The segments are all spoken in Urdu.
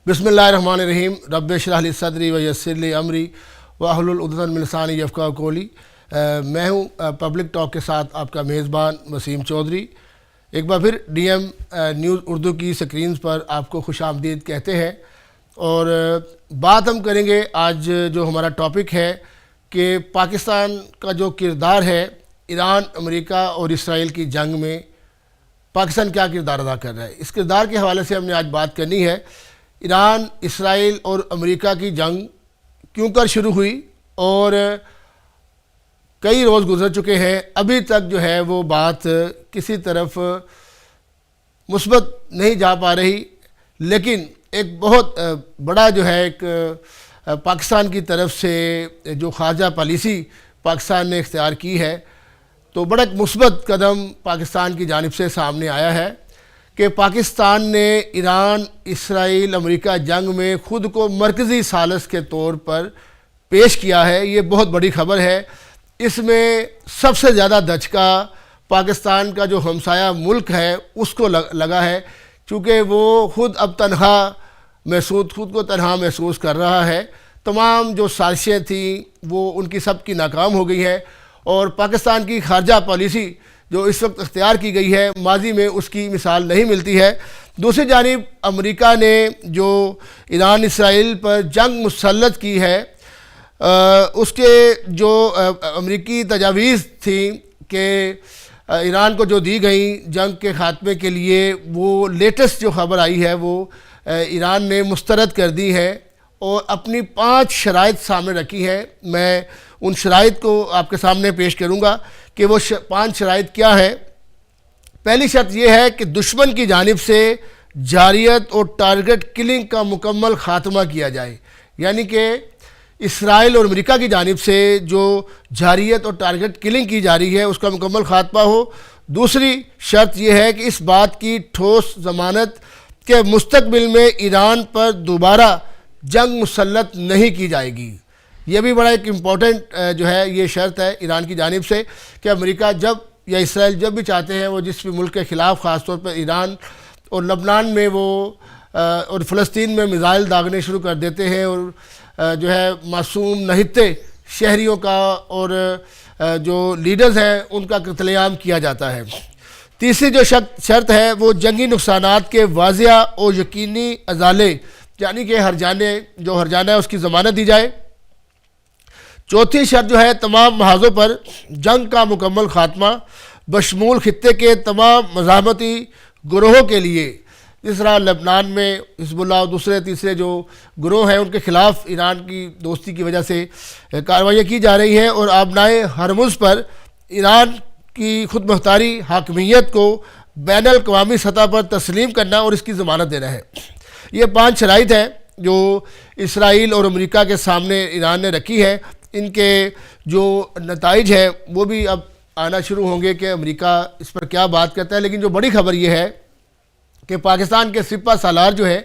بسم اللہ الرحمن الرحیم رب اشرح لی صدری ویسر لی امری واحلل عقدۃ من لسانی یفقہوا قولی۔ میں ہوں پبلک ٹاک کے ساتھ آپ کا میزبان وسیم چودھری۔ ایک بار پھر ڈی ایم نیوز اردو کی سکرینز پر آپ کو خوش آمدید کہتے ہیں، اور بات ہم کریں گے آج جو ہمارا ٹاپک ہے کہ پاکستان کا جو کردار ہے ایران، امریکہ اور اسرائیل کی جنگ میں پاکستان کیا کردار ادا کر رہا ہے، اس کردار کے حوالے سے ہم نے آج بات کرنی ہے۔ ایران، اسرائیل اور امریکہ کی جنگ کیوں کر شروع ہوئی اور کئی روز گزر چکے ہیں، ابھی تک جو ہے وہ بات کسی طرف مثبت نہیں جا پا رہی، لیکن ایک بہت بڑا جو ہے ایک پاکستان کی طرف سے جو خارجہ پالیسی پاکستان نے اختیار کی ہے، تو بڑا ایک مثبت قدم پاکستان کی جانب سے سامنے آیا ہے کہ پاکستان نے ایران، اسرائیل، امریکہ جنگ میں خود کو مرکزی ثالث کے طور پر پیش کیا ہے۔ یہ بہت بڑی خبر ہے۔ اس میں سب سے زیادہ دھچکا پاکستان کا جو ہمسایہ ملک ہے اس کو لگا ہے، چونکہ وہ خود کو تنہا محسوس کر رہا ہے۔ تمام جو سازشیں تھیں وہ ان کی سب کی ناکام ہو گئی ہے، اور پاکستان کی خارجہ پالیسی جو اس وقت اختیار کی گئی ہے، ماضی میں اس کی مثال نہیں ملتی ہے۔ دوسری جانب امریکہ نے جو ایران اسرائیل پر جنگ مسلط کی ہے، اس کے جو امریکی تجاویز تھیں کہ ایران کو جو دی گئیں جنگ کے خاتمے کے لیے، وہ لیٹسٹ جو خبر آئی ہے وہ ایران نے مسترد کر دی ہے اور اپنی 5 شرائط سامنے رکھی ہیں۔ میں ان شرائط کو آپ کے سامنے پیش کروں گا کہ وہ 5 شرائط کیا ہے۔ پہلی شرط یہ ہے کہ دشمن کی جانب سے جارحیت اور ٹارگٹ کلنگ کا مکمل خاتمہ کیا جائے، یعنی کہ اسرائیل اور امریکہ کی جانب سے جو جارحیت اور ٹارگٹ کلنگ کی جا رہی ہے اس کا مکمل خاتمہ ہو۔ دوسری شرط یہ ہے کہ اس بات کی ٹھوس ضمانت کہ مستقبل میں ایران پر دوبارہ جنگ مسلط نہیں کی جائے گی۔ یہ بھی بڑا ایک امپورٹنٹ جو ہے یہ شرط ہے ایران کی جانب سے کہ امریکہ جب یا اسرائیل جب بھی چاہتے ہیں وہ جس بھی ملک کے خلاف، خاص طور پر ایران اور لبنان میں وہ اور فلسطین میں میزائل داغنے شروع کر دیتے ہیں، اور جو ہے معصوم نہتے شہریوں کا اور جو لیڈرز ہیں ان کا قتل عام کیا جاتا ہے۔ تیسری جو شرط ہے وہ جنگی نقصانات کے واضح اور یقینی ازالے، یعنی کہ ہرجانہ ہے اس کی ضمانت دی جائے۔ چوتھی شرط جو ہے تمام محاذوں پر جنگ کا مکمل خاتمہ بشمول خطے کے تمام مزاحمتی گروہوں کے لیے، جس طرح لبنان میں حزب اللہ اور دوسرے تیسرے جو گروہ ہیں ان کے خلاف ایران کی دوستی کی وجہ سے کارروائیاں کی جا رہی ہیں، اور آبنائے ہرمز پر ایران کی خود مختاری حاکمیت کو بین الاقوامی سطح پر تسلیم کرنا اور اس کی ضمانت دینا ہے۔ یہ 5 شرائط ہیں جو اسرائیل اور امریکہ کے سامنے ایران نے رکھی ہے۔ ان کے جو نتائج ہیں وہ بھی اب آنا شروع ہوں گے کہ امریکہ اس پر کیا بات کرتا ہے، لیکن جو بڑی خبر یہ ہے کہ پاکستان کے سپہ سالار جو ہے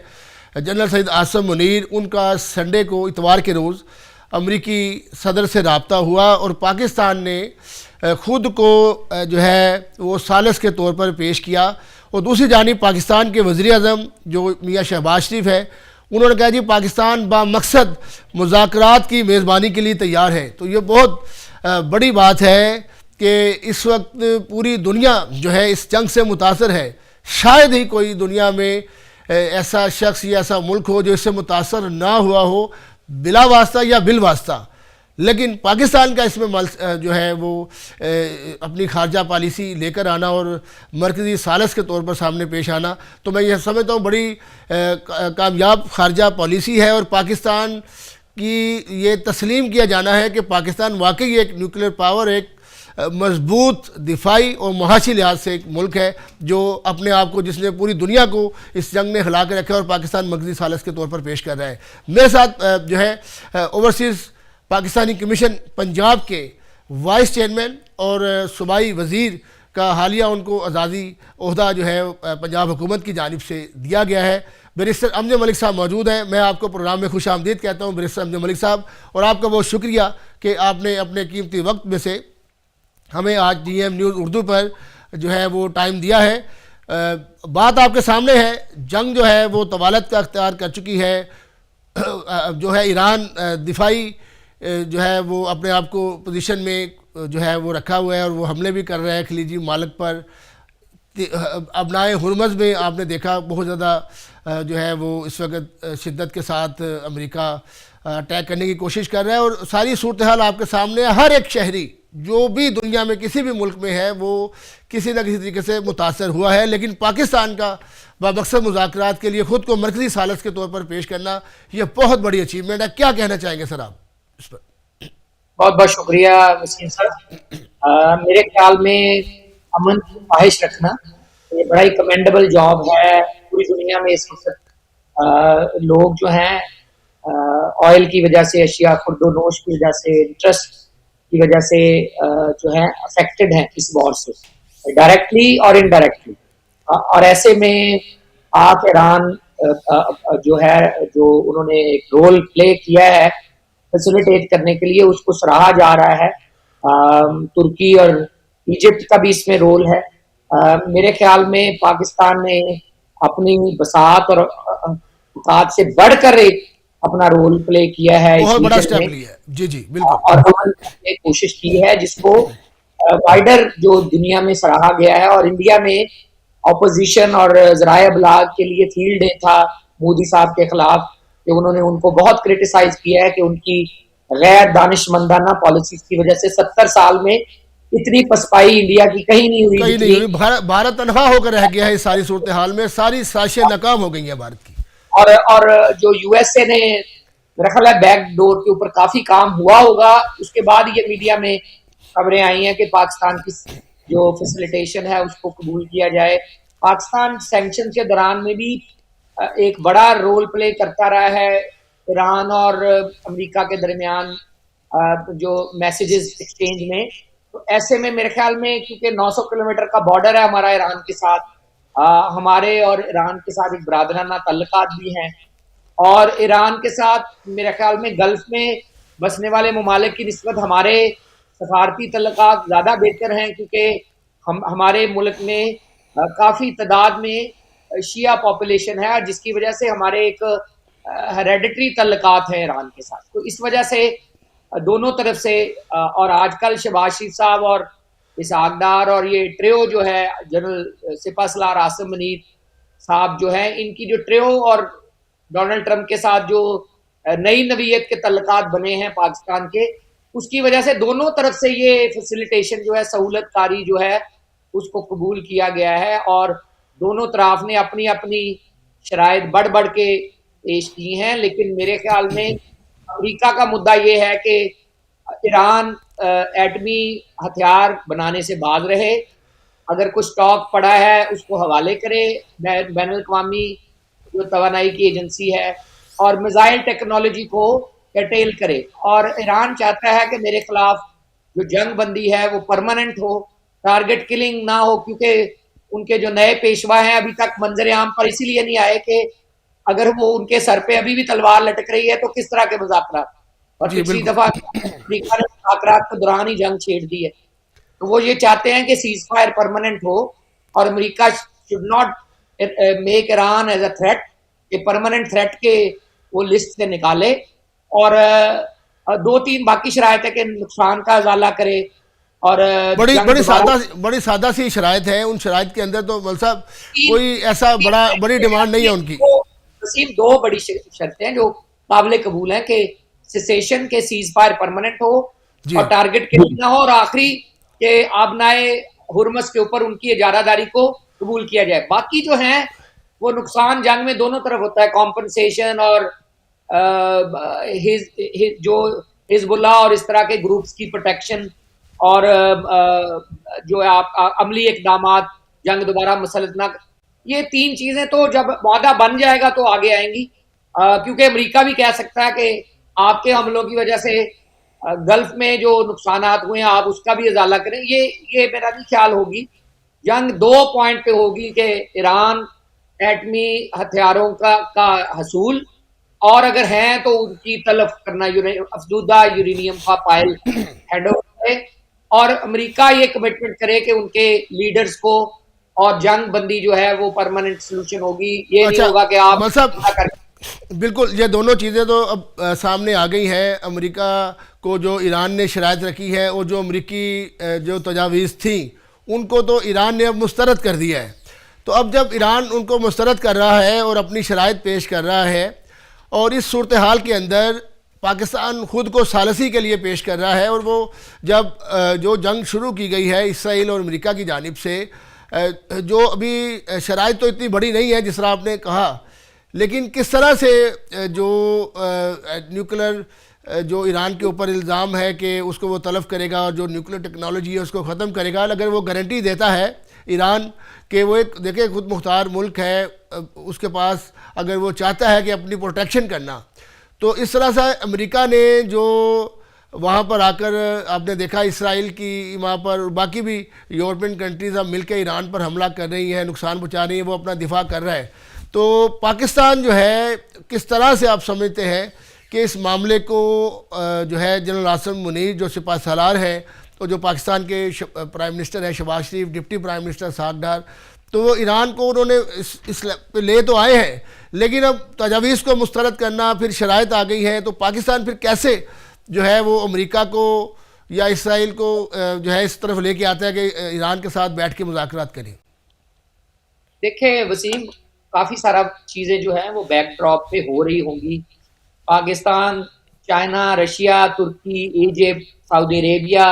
جنرل سید عاصم منیر، ان کا سنڈے کو اتوار کے روز امریکی صدر سے رابطہ ہوا، اور پاکستان نے خود کو جو ہے وہ ثالث کے طور پر پیش کیا۔ اور دوسری جانب پاکستان کے وزیر اعظم جو میاں شہباز شریف ہے، انہوں نے کہا جی پاکستان بامقصد مذاکرات کی میزبانی کے لیے تیار ہے۔ تو یہ بہت بڑی بات ہے کہ اس وقت پوری دنیا جو ہے اس جنگ سے متاثر ہے۔ شاید ہی کوئی دنیا میں ایسا شخص یا ایسا ملک ہو جو اس سے متاثر نہ ہوا ہو، بلا واسطہ یا بالواسطہ، لیکن پاکستان کا اس میں جو ہے وہ اپنی خارجہ پالیسی لے کر آنا اور مرکزی ثالث کے طور پر سامنے پیش آنا، تو میں یہ سمجھتا ہوں بڑی کامیاب خارجہ پالیسی ہے، اور پاکستان کی یہ تسلیم کیا جانا ہے کہ پاکستان واقعی ایک نیوکلیر پاور، ایک مضبوط دفاعی اور معاشی لحاظ سے ایک ملک ہے جو اپنے آپ کو، جس نے پوری دنیا کو اس جنگ میں ہلا کے رکھا ہے، اور پاکستان مرکزی ثالث کے طور پر پیش کر رہا ہے۔ میرے ساتھ جو ہے اوورسیز پاکستانی کمیشن پنجاب کے وائس چیئرمین اور صوبائی وزیر کا حالیہ ان کو اعزازی عہدہ جو ہے پنجاب حکومت کی جانب سے دیا گیا ہے، بیرسٹر امجد ملک صاحب موجود ہیں۔ میں آپ کو پروگرام میں خوش آمدید کہتا ہوں بیرسٹر امجد ملک صاحب، اور آپ کا بہت شکریہ کہ آپ نے اپنے قیمتی وقت میں سے ہمیں آج ڈی ایم نیوز اردو پر جو ہے وہ ٹائم دیا ہے۔ بات آپ کے سامنے ہے، جنگ جو ہے وہ طوالت کا اختیار کر چکی ہے. جو ہے ایران دفاعی جو ہے وہ اپنے آپ کو پوزیشن میں جو ہے وہ رکھا ہوا ہے اور وہ حملے بھی کر رہا ہے خلیجی ممالک پر. ابنائے ہرمز میں آپ نے دیکھا بہت زیادہ جو ہے وہ اس وقت شدت کے ساتھ امریکہ اٹیک کرنے کی کوشش کر رہا ہے، اور ساری صورتحال آپ کے سامنے ہے. ہر ایک شہری جو بھی دنیا میں کسی بھی ملک میں ہے وہ کسی نہ کسی طریقے سے متاثر ہوا ہے. لیکن پاکستان کا بمقصد مذاکرات کے لیے خود کو مرکزی ثالث کے طور پر پیش کرنا یہ بہت بڑی اچیومنٹ ہے. کیا کہنا چاہیں گے سر آپ اس پر؟ بہت بہت شکریہ وسیم صاحب. میرے خیال میں امن کی خواہش رکھنا یہ بڑا ہی کمینڈیبل جاب ہے. پوری دنیا میں اس وقت لوگ جو ہیں آئل کی وجہ سے، اشیاء خرد و نوش کی وجہ سے، انٹرسٹ کی وجہ سے جو ہے افیکٹڈ ہیں اس وار سے، ڈائریکٹلی اور انڈائریکٹلی. اور ایسے میں پاک ایران جو ہے جو انہوں نے ایک رول پلے کیا ہے فیسیلیٹیٹ کرنے کے لیے، اس کو سراہا جا رہا ہے. ترکی اور ایجپٹ کا بھی اس میں رول ہے. میرے خیال میں پاکستان نے اپنی بساط اور اوقات سے بڑھ کر ایک اپنا رول پلے کیا ہے اس بہت بڑا ریجن میں. سٹیپ لیا ہے. جی جی بالکل. اور انہوں نے کوشش کی ہے جس کو وائڈر جو دنیا میں سراہا گیا ہے. اور انڈیا میں اپوزیشن اور ذرائع ابلاغ کے لیے فیلڈ ڈے تھا مودی صاحب کے خلاف کہ انہوں نے ان کو بہت کرٹیسائز کیا ہے کہ ان کی غیر دانش مندانہ پالیسیز کی وجہ سے 70 سال میں اتنی پسپائی انڈیا کی کہیں نہیں ہوئی. کہیں نہیں ہوئی. بھارت تنہا ہو کر رہ گیا ہے اس ساری صورتحال میں. ساری سازشیں ناکام ہو گئی ہیں بھارت کی. اور جو یو ایس اے نے میرا خیال ہے بیک ڈور کے اوپر کافی کام ہوا ہوگا. اس کے بعد یہ میڈیا میں خبریں آئی ہیں کہ پاکستان کی جو فیسیلیٹیشن ہے اس کو قبول کیا جائے. پاکستان سینکشن کے دوران میں بھی ایک بڑا رول پلے کرتا رہا ہے ایران اور امریکہ کے درمیان جو میسیجز ایکسچینج میں. تو ایسے میں میرے خیال میں کیونکہ 900 کلومیٹر کا بارڈر ہے ہمارا ایران کے ساتھ، ہمارے اور ایران کے ساتھ ایک برادرانہ تعلقات بھی ہیں. اور ایران کے ساتھ میرے خیال میں گلف میں بسنے والے ممالک کی نسبت ہمارے سفارتی تعلقات زیادہ بہتر ہیں کیونکہ ہمارے ملک میں کافی تعداد میں شیعہ پاپولیشن ہے جس کی وجہ سے ہمارے ایک ہیریڈیٹری تعلقات ہیں ایران کے ساتھ. تو اس وجہ سے دونوں طرف سے اور آج کل شہباز شریف صاحب اور اسحاق ڈار اور یہ ٹریو جو ہے جنرل سپہ سالار عاصم منیر صاحب جو ہیں، ان کی جو ٹریو اور ڈونلڈ ٹرمپ کے ساتھ جو نئی نوعیت کے تعلقات بنے ہیں پاکستان کے، اس کی وجہ سے دونوں طرف سے یہ فیسیلیٹیشن جو ہے سہولت کاری جو ہے اس کو قبول کیا گیا ہے. اور دونوں طرف نے اپنی اپنی شرائط بڑھ بڑھ کے پیش کی ہیں. لیکن میرے خیال میں امریکہ کا مدعا یہ ہے کہ ایران ایٹمی ہتھیار بنانے سے باز رہے. اگر کچھ اسٹاک پڑا ہے اس کو حوالے کرے بین الاقوامی جو توانائی کی ایجنسی ہے، اور میزائل ٹیکنالوجی کو کٹیل کرے. اور ایران چاہتا ہے کہ میرے خلاف جو جنگ بندی ہے وہ پرماننٹ ہو، ٹارگٹ کلنگ نہ ہو. کیونکہ ان کے جو نئے پیشوا ہیں ابھی تک منظر عام پر اسی لیے نہیں آئے کہ اگر وہ ان کے سر پہ ابھی بھی تلوار لٹک رہی ہے تو کس طرح کے مذاکرات. اور پچھلی دفعہ امریکہ نے مذاکرات کے دوران ہی جنگ چھیڑ دی ہے. تو وہ یہ چاہتے ہیں کہ سیز فائر پرماننٹ ہو اور America should not make Iran as a threat, کہ پرماننٹ تھریٹ کے وہ لسٹ سے نکالے. اور 2-3 باقی شرائط ہے کہ نقصان کا ازالہ کرے. اور بڑی سادہ سی شرائط ہے. ان شرائط کے اندر تو مول صاحب کوئی ایسا بڑی ڈیمانڈ نہیں ہے ان کی. وسیم 2 بڑی شرطیں ہیں جو قابل قبول ہیں کہ سیسیشن کے سیز فائر پرماننٹ ہو اور ٹارگٹ کلنگ نہ ہو، اور آخری کہ آبنائے ہرمز کے اوپر ان کی اجارہ داری کو قبول کیا جائے. باقی جو ہیں وہ نقصان جنگ میں دونوں طرف ہوتا ہے، کمپنسیشن اور جو حزب اللہ اور اس طرح کے گروپس کی پروٹیکشن اور جو عملی اقدامات جنگ دوبارہ مسلط نہ. یہ 3 چیزیں تو جب معاہدہ بن جائے گا تو آگے آئیں گی. کیونکہ امریکہ بھی کہہ سکتا ہے کہ آپ کے حملوں کی وجہ سے گلف میں جو نقصانات ہوئے ہیں آپ اس کا بھی ازالہ کریں. یہ میرا نہیں خیال ہوگی. جنگ 2 پوائنٹ پہ ہوگی کہ ایران ایٹمی ہتھیاروں کا حصول، اور اگر ہیں تو ان کی تلف کرنا، افزودہ یورینیم کا پائل ہینڈ اوور کرے، اور امریکہ یہ کمٹمنٹ کرے کہ ان کے لیڈرز کو اور جنگ بندی جو ہے وہ پرماننٹ سلوشن ہوگی. یہ نہیں اچھا ہوگا کہ آپ مطلب بالکل یہ دونوں چیزیں تو اب سامنے آ گئی ہیں. امریکہ کو جو ایران نے شرائط رکھی ہے اور جو امریکی جو تجاویز تھیں ان کو تو ایران نے اب مسترد کر دیا ہے. تو اب جب ایران ان کو مسترد کر رہا ہے اور اپنی شرائط پیش کر رہا ہے اور اس صورتحال کے اندر پاکستان خود کو ثالثی کے لیے پیش کر رہا ہے، اور وہ جب جو جنگ شروع کی گئی ہے اسرائیل اور امریکہ کی جانب سے، جو ابھی شرائط تو اتنی بڑی نہیں ہے جس طرح آپ نے کہا، لیکن کس طرح سے جو نیوکلر جو ایران کے اوپر الزام ہے کہ اس کو وہ تلف کرے گا اور جو نیوکلر ٹیکنالوجی ہے اس کو ختم کرے گا، اگر وہ گارنٹی دیتا ہے ایران کہ وہ ایک دیکھیں خود مختار ملک ہے، اس کے پاس اگر وہ چاہتا ہے کہ اپنی پروٹیکشن کرنا، تو اس طرح سے امریکہ نے جو وہاں پر آ کر آپ نے دیکھا اسرائیل کی وہاں پر باقی بھی یورپین کنٹریز اب مل کے ایران پر حملہ کر رہی ہیں، نقصان پہنچا رہی ہیں، وہ اپنا دفاع کر رہا ہے. تو پاکستان جو ہے کس طرح سے آپ سمجھتے ہیں کہ اس معاملے کو جو ہے جنرل عاصم منیر جو سپہ سالار ہے اور جو پاکستان کے پرائم منسٹر ہیں شہباز شریف، deputy prime minister Ishaq Dar, تو وہ ایران کو انہوں نے اس پہ لے تو آئے ہیں، لیکن اب تجاویز کو مسترد کرنا پھر شرائط آ گئی ہیں، تو پاکستان پھر کیسے جو ہے وہ امریکہ کو یا اسرائیل کو جو ہے اس طرف لے کے آتا ہے کہ ایران کے ساتھ بیٹھ کے مذاکرات کریں؟ دیکھیں وسیم، کافی سارا چیزیں جو ہیں وہ بیک ڈراپ پہ ہو رہی ہوں گی. پاکستان چائنا، رشیا، ترکی، ایجپٹ، سعودی عربیہ،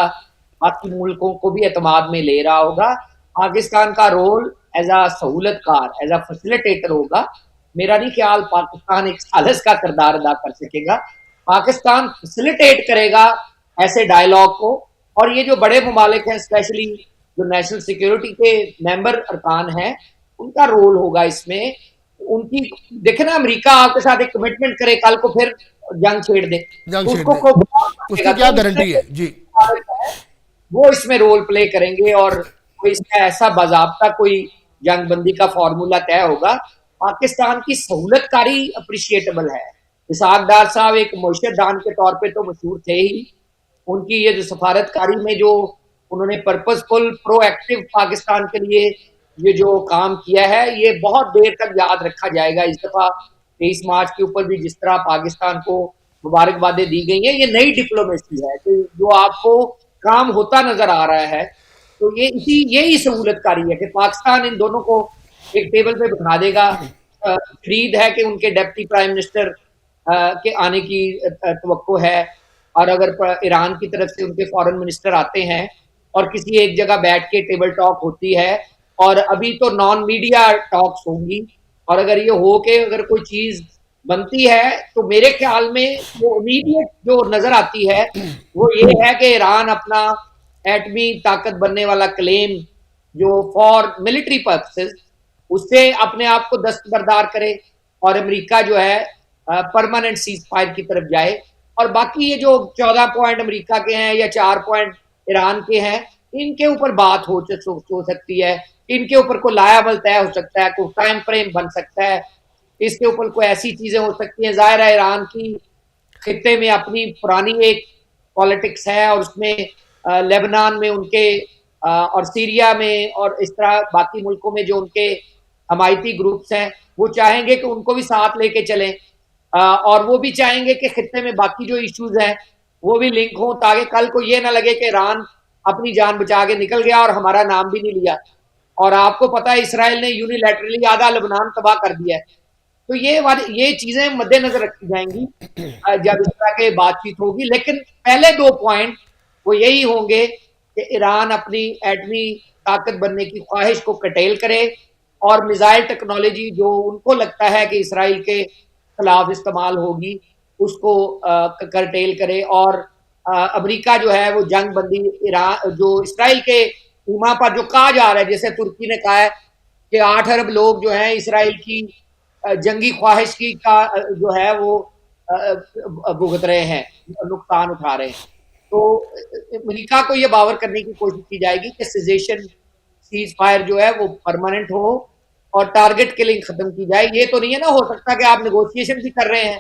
باقی ملکوں کو بھی اعتماد میں لے رہا ہوگا. پاکستان کا رول ایز اے سہولت کار، ایز اے فیسیلیٹیٹر ہوگا. میرا نہیں خیال پاکستان ایک ثالث کا کردار ادا کر سکے گا. پاکستان فیسیلیٹیٹ کرے گا ایسے ڈائلاگ کو. اور یہ جو بڑے ممالک ہیں، اسپیشلی جو نیشنل سیکیورٹی کے ممبر ارکان ہیں، ان کا رول ہوگا اس میں. ان کی دیکھیں نا، امریکہ آپ کے ساتھ ایک کمٹمنٹ کرے، کل کو پھر جنگ چھیڑ دے، اس کو اس کی کیا گارنٹی ہے؟ جی وہ اس میں رول پلے کریں گے اور کوئی اس کا ایسا باضابطہ کوئی جنگ بندی کا فارمولا طے ہوگا. پاکستان کی سہولت کاری اپریشیٹیبل ہے. اسحاق ڈار صاحب ایک معیشت دان کے طور پہ تو مشہور تھے ہی. ان کی یہ جو سفارت کاری میں جو انہوں نے پرپز فل پرو ایکٹیو پاکستان کے لیے یہ جو کام کیا ہے، یہ بہت دیر تک یاد رکھا جائے گا. اس دفعہ 23 مارچ کے اوپر بھی جس طرح پاکستان کو مبارکبادیں دی گئی ہیں، یہ نئی ڈپلومیسی ہے کہ جو آپ کو کام ہوتا نظر آ رہا ہے. تو یہ یہی سہولت کاری ہے کہ پاکستان ان دونوں کو ایک ٹیبل پہ بٹھا دے گا. خرید ہے کہ ان کے ڈپٹی پرائم منسٹر کے آنے کی توقع ہے، اور اگر ایران کی طرف سے ان کے فارن منسٹر آتے ہیں اور کسی ایک جگہ بیٹھ کے ٹیبل ٹاک ہوتی ہے، اور ابھی تو نان میڈیا ٹاکس ہوں گی، اور اگر یہ ہو کہ اگر کوئی چیز بنتی ہے تو میرے خیال میں وہ امیڈیٹ جو نظر آتی ہے وہ یہ ہے کہ ایران اپنا ایٹمی طاقت بننے والا کلیم جو فار ملٹری پرپسز اس سے اپنے آپ کو دستبردار کرے، اور امریکہ جو ہے پرماننٹ سیز فائر کی طرف جائے. اور باقی یہ جو 14 پوائنٹ امریکہ کے ہیں یا 4 پوائنٹ ایران کے ہیں، ان کے اوپر بات ہو سکتی ہے، ان کے اوپر کوئی لائبل طے ہو سکتا ہے، کوئی ٹائم فریم بن سکتا ہے، اس کے اوپر کوئی ایسی چیزیں ہو سکتی ہیں. ظاہر ہے ایران کی خطے میں اپنی پرانی ایک پالیٹکس ہے، اور اس میں لیبنان میں ان کے اور سیریا میں اور اس طرح باقی ملکوں میں جو ان کے حمایتی گروپس ہیں، وہ چاہیں گے کہ ان کو بھی ساتھ لے کے چلیں، اور وہ بھی چاہیں گے کہ خطے میں باقی جو ایشوز ہیں وہ بھی لنک ہوں، تاکہ کل کو یہ نہ لگے کہ ایران اپنی جان بچا کے نکل گیا اور ہمارا نام بھی نہیں لیا. اور آپ کو پتا ہے اسرائیل نے یونیلیٹرلی آدھا لبنان تباہ کر دیا ہے. تو یہ چیزیں مد نظر رکھی جائیں گی جب اس طرح کے بات چیت ہوگی. لیکن پہلے 2 پوائنٹ وہ یہی ہوں گے کہ ایران اپنی ایٹمی طاقت بننے کی خواہش کو کٹیل کرے، اور میزائل ٹیکنالوجی جو ان کو لگتا ہے کہ اسرائیل کے خلاف استعمال ہوگی اس کو کرٹیل کرے. اور امریکہ جو ہے وہ جنگ بندی ایران جو اسرائیل کے ایما پر جو کہا جا رہا ہے، جیسے ترکی نے کہا ہے کہ 8 ارب لوگ جو ہیں اسرائیل کی جنگی خواہش کی کا جو ہے وہ بھگت رہے ہیں، نقصان اٹھا رہے ہیں. تو امریکہ کو یہ باور کرنے کی کوشش کی جائے گی کہ سیزیشن سیز فائر جو ہے وہ پرماننٹ ہو اور ٹارگٹ کلنگ ختم کی جائے. یہ تو نہیں ہے نا ہو سکتا کہ آپ نیگوشیشن بھی کر رہے ہیں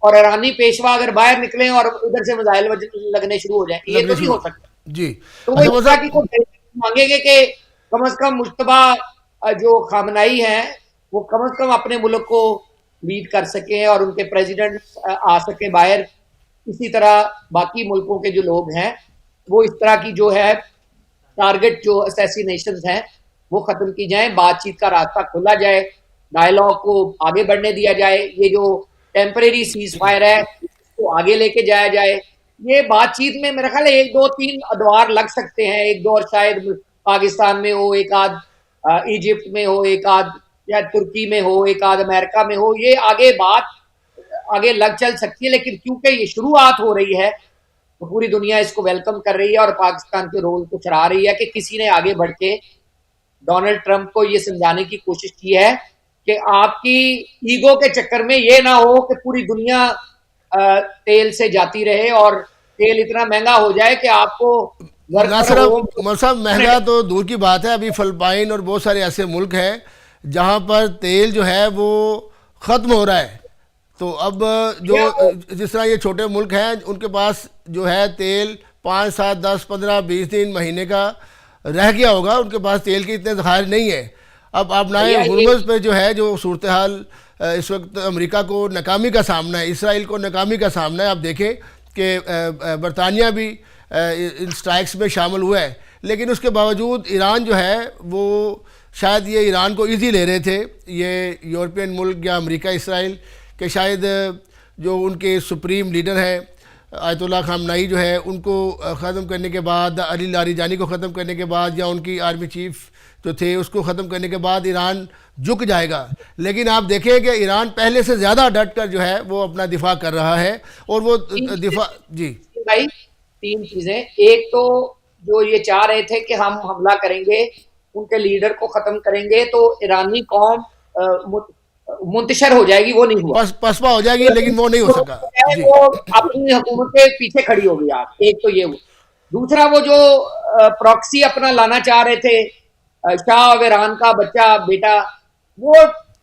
اور ایرانی پیشوا اگر باہر نکلیں اور ادھر سے میزائل لگنے شروع ہو جائیں. یہ تو نہیں ہو سکتا. جی تو وہ کی کو مانگیں گے کہ کم از کم مشتبہ جو خامنائی ہیں وہ کم از کم اپنے ملک کو لیڈ کر سکیں اور ان کے پریزیڈنٹ آ سکیں باہر. اسی طرح باقی ملکوں کے جو لوگ ہیں وہ اس طرح کی جو ہے ٹارگٹ جو اسیسینیشنز ہیں وہ ختم کی جائیں, بات چیت کا راستہ کھولا جائے, ڈائلاگ کو آگے بڑھنے دیا جائے, یہ جو ٹیمپریری سیز فائر ہے اس کو آگے لے کے جایا جائے. یہ بات چیت میں میرا خیال ہے 1-2-3 ادوار لگ سکتے ہیں, ایک دور شاید پاکستان میں ہو, ایک آدھ ایجپٹ میں ہو, ایک آدھ یا ترکی میں ہو, ایک آدھ امریکہ میں ہو, یہ آگے بات آگے لگ چل سکتی ہے. لیکن کیونکہ یہ شروعات ہو رہی ہے تو پوری دنیا اس کو ویلکم کر رہی ہے اور پاکستان کے رول کو چڑھا رہی ہے کہ کسی نے آگے بڑھ کے ڈونلڈ ٹرمپ کو یہ سمجھانے کی کوشش کی ہے کہ آپ کی ایگو کے چکر میں یہ نہ ہو کہ پوری دنیا تیل سے جاتی رہے اور تیل اتنا مہنگا ہو جائے کہ آپ کو نہ صرف صاحب مہنگا تو دور کی بات ہے, ابھی فلپائن اور بہت سارے ایسے ملک ہیں جہاں پر تیل جو ہے وہ ختم ہو رہا ہے. تو اب جو جس طرح یہ چھوٹے ملک ہیں ان کے پاس جو ہے تیل 5, 7, 10, 15, 20 دن مہینے کا رہ گیا ہوگا, ان کے پاس تیل کے اتنے ذخائر نہیں ہیں. اب آپ نئے ہرمز پہ جو ہے جو صورتحال اس وقت امریکہ کو ناکامی کا سامنا ہے, اسرائیل کو ناکامی کا سامنا ہے. آپ دیکھیں کہ برطانیہ بھی ان سٹرائکس میں شامل ہوا ہے, لیکن اس کے باوجود ایران جو ہے وہ شاید یہ ایران کو ایزی لے رہے تھے یہ یورپین ملک یا امریکہ اسرائیل, کہ شاید جو ان کے سپریم لیڈر ہیں آیت اللہ خامنائی جو ہے ان کو ختم کرنے کے بعد, علی لاریجانی کو ختم کرنے کے بعد, یا ان کی آرمی چیف جو تھے اس کو ختم کرنے کے بعد ایران جھک جائے گا. لیکن آپ دیکھیں کہ ایران پہلے سے زیادہ ڈٹ کر جو ہے وہ اپنا دفاع کر رہا ہے, اور وہ دفاع جی بھائی 3 چیزیں. ایک تو جو یہ چاہ رہے تھے کہ ہم حملہ کریں گے, ان کے لیڈر کو ختم کریں گے تو ایرانی قوم منتشر ہو جائے گی, وہ نہیں ہوا, پسپا ہو جائے گی, لیکن وہ نہیں ہو سکا. وہ اپنی حکومت کے پیچھے کھڑی ہو گئی. آپ ایک تو یہ ہوا. دوسرا وہ جو پراکسی اپنا لانا چاہ رہے تھے, شاہ آف ایران کا بچہ بیٹا, وہ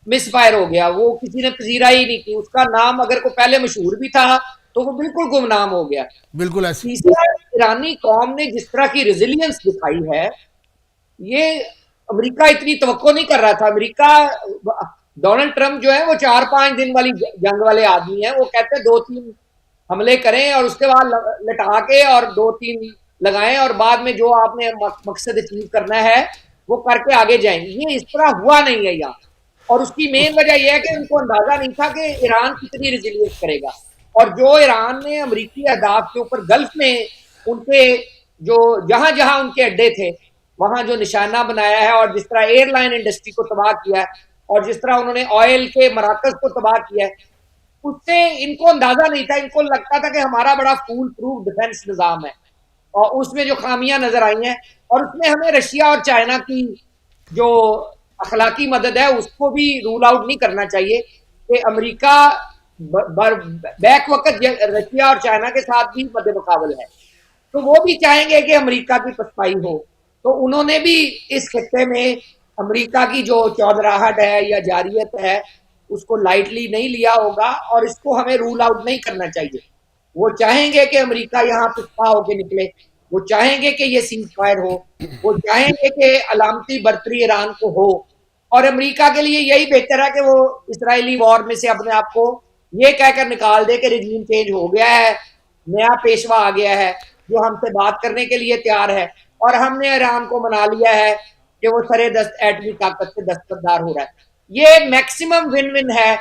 مس فائر ہو گیا, وہ کسی نے پذیرا ہی نہیں کی. اس کا نام اگر کوئی پہلے مشہور بھی تھا تو وہ بالکل گمنام ہو گیا. بالکل ایسے تیسرا, ایرانی قوم نے جس طرح کی ریزیلینس دکھائی ہے, یہ امریکہ اتنی توقع نہیں کر رہا تھا. امریکہ ڈونلڈ ٹرمپ جو ہے وہ 4-5 دن والی جنگ والے آدمی ہیں, وہ کہتے ہیں 2-3 حملے کریں اور اس کے بعد لٹا کے اور 2-3 لگائیں اور بعد میں جو آپ نے مقصد اچیو کرنا ہے وہ کر کے آگے جائیں. یہ اس طرح ہوا نہیں ہے یہاں, اور اس کی مین وجہ یہ ہے کہ ان کو اندازہ نہیں تھا کہ ایران کتنی ریزیلینس کرے گا. اور جو ایران نے امریکی اہداف کے اوپر گلف میں ان کے جو جہاں جہاں ان کے اڈے تھے وہاں جو نشانہ بنایا ہے, اور جس طرح ایئر لائن انڈسٹری کو تباہ کیا ہے, اور جس طرح انہوں نے آئل کے مراکز کو تباہ کیا ہے, اس سے ان کو اندازہ نہیں تھا. ان کو لگتا تھا کہ ہمارا بڑا فول پروف ڈیفنس نظام ہے, اور اس میں جو خامیاں نظر آئی ہیں, اور اس میں ہمیں رشیا اور چائنا کی جو اخلاقی مدد ہے اس کو بھی رول آؤٹ نہیں کرنا چاہیے کہ امریکہ بیک وقت رشیا اور چائنا کے ساتھ بھی مد مقابل ہے, تو وہ بھی چاہیں گے کہ امریکہ کی پسپائی ہو. تو انہوں نے بھی اس خطے میں امریکہ کی جو چودراہٹ ہے یا جاریت ہے اس کو لائٹلی نہیں لیا ہوگا, اور اس کو ہمیں رول آؤٹ نہیں کرنا چاہیے. وہ چاہیں گے کہ امریکہ یہاں پسپا ہو کے نکلے, وہ چاہیں گے کہ یہ سیز فائر ہو, وہ چاہیں گے کہ علامتی برتری ایران کو ہو, اور امریکہ کے لیے یہی بہتر ہے کہ وہ اسرائیلی وار میں سے اپنے آپ کو یہ کہہ کر نکال دے کہ رجیم چینج ہو گیا ہے, نیا پیشوا آ گیا ہے جو ہم سے بات کرنے کے لیے تیار ہے, اور ہم نے ایران کو منا لیا ہے کہ وہ سرے دست ایٹمی طاقت سے دستبردار ہو رہا ہے. یہ میکسیمم ون ون ہے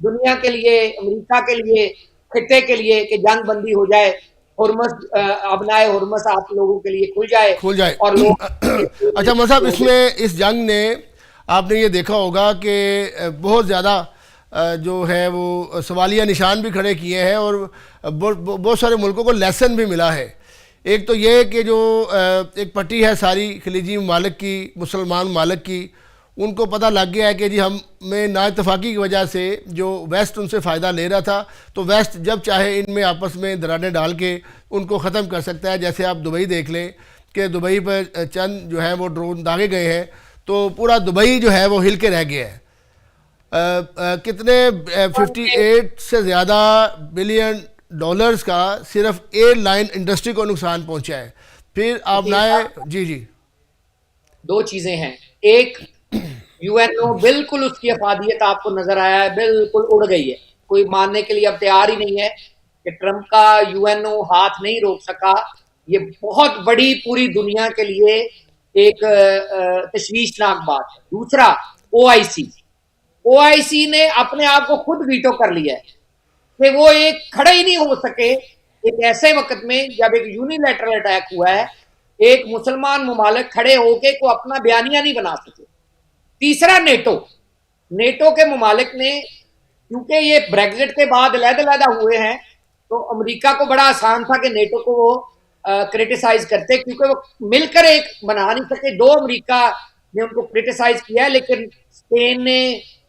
دنیا کے لیے, امریکہ کے لیے, خطے کے لیے, کہ جنگ بندی ہو جائے, ہرمز ابنائے ہرمز آپ لوگوں کے لیے کھل جائے اور لوگ اچھا مصعب, اس میں اس جنگ نے آپ نے یہ دیکھا ہوگا کہ بہت زیادہ جو ہے وہ سوالیہ نشان بھی کھڑے کیے ہیں, اور بہت سارے ملکوں کو لیسن بھی ملا ہے. ایک تو یہ کہ جو ایک پٹی ہے ساری خلیجی ممالک کی, مسلمان ممالک کی, ان کو پتہ لگ گیا ہے کہ جی ہمیں نا اتفاقی کی وجہ سے جو ویسٹ ان سے فائدہ لے رہا تھا, تو ویسٹ جب چاہے ان میں آپس میں دراڑیں ڈال کے ان کو ختم کر سکتا ہے. جیسے آپ دبئی دیکھ لیں کہ دبئی پر چند جو ہے وہ ڈرون داغے گئے ہیں تو پورا دبئی جو ہے وہ ہل کے رہ گیا ہے. کتنے 58 سے زیادہ بلین ڈالرز کا صرف ایئر لائن انڈسٹری کو نقصان پہنچا ہے. پھر آپ نئے 2 چیزیں ہیں. ایک UNO بالکل اس کی افادیت آپ کو نظر آیا ہے، بالکل اڑ گئی ہے. کوئی ماننے کے لیے اب تیار ہی نہیں ہے کہ ٹرمپ کا UNO ہاتھ نہیں روک سکا. یہ بہت بڑی پوری دنیا کے لیے ایک تشویشناک بات ہے. دوسرا OIC نے اپنے آپ کو خود ویٹو کر لیا ہے کہ وہ ایک کھڑے ہی نہیں ہو سکے ایک ایسے وقت میں جب ایک یونیلیٹرل اٹیک ہوا ہے. ایک مسلمان ممالک کھڑے ہو کے کو اپنا بیانیہ نہیں بنا سکے. تیسرا نیٹو کے ممالک نے، کیونکہ یہ بریگزٹ کے بعد علیحدہ ہوئے ہیں، تو امریکہ کو بڑا آسان تھا کہ نیٹو کو وہ کرٹیسائز کرتے، کیونکہ وہ مل کر ایک بنا نہیں سکے. دو امریکہ نے ان کو کرٹیسائز کیا ہے، لیکن اسپین نے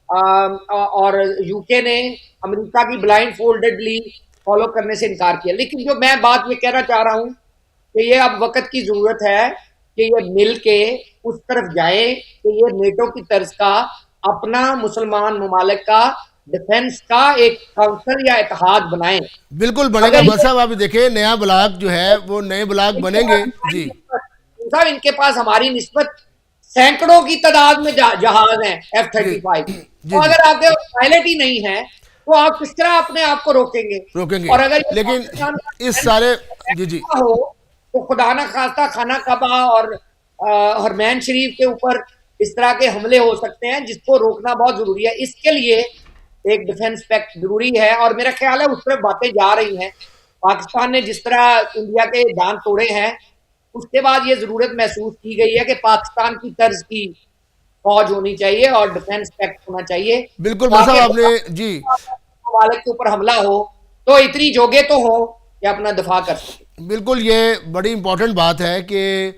اور UK نے امریکہ کی بلائنڈ فولڈڈلی فالو کرنے سے انکار کیا. لیکن جو میں بات یہ کہنا چاہ رہا ہوں کہ یہ اب وقت کی ضرورت ہے کہ یہ مل کے اس طرف جائے کہ یہ نیٹو کی طرز کا اپنا مسلمان ممالک کا ڈیفنس کا ایک کونسل یا اتحاد بنائیں. بالکل بنے گا. بس صاحب آپ دیکھیں نیا بلاک جو ہے وہ نئے بلاک بنیں گے. جی صاحب ان کے پاس ہماری نسبت سینکڑوں کی تعداد میں جہاز ہیں F-35. اور اگر آپ کے پائلٹ ہی نہیں ہے تو آپ کس طرح اپنے آپ کو روکیں گے. اور اگر لیکن اس سارے ہو تو خدا نہ خواستہ خانہ کعبہ اور حرمین شریف کے اوپر اس طرح کے حملے ہو سکتے ہیں، جس کو روکنا بہت ضروری ہے. اس کے لیے ایک ڈیفنس پیکٹ ضروری ہے، اور میرا خیال ہے اس طرف باتیں جا رہی ہیں. پاکستان نے جس طرح انڈیا کے دان توڑے ہیں، اس کے بعد یہ ضرورت محسوس کی گئی ہے کہ پاکستان کی طرز کی فوج ہونی چاہیے اور ڈیفنس پیکٹ ہونا چاہیے. بالکل صاحب آپ نے جی ممالک کے اوپر حملہ ہو تو اتنی جوگے تو ہو کہ اپنا دفاع کر سکے. بالکل یہ بڑی امپورٹنٹ بات ہے کہ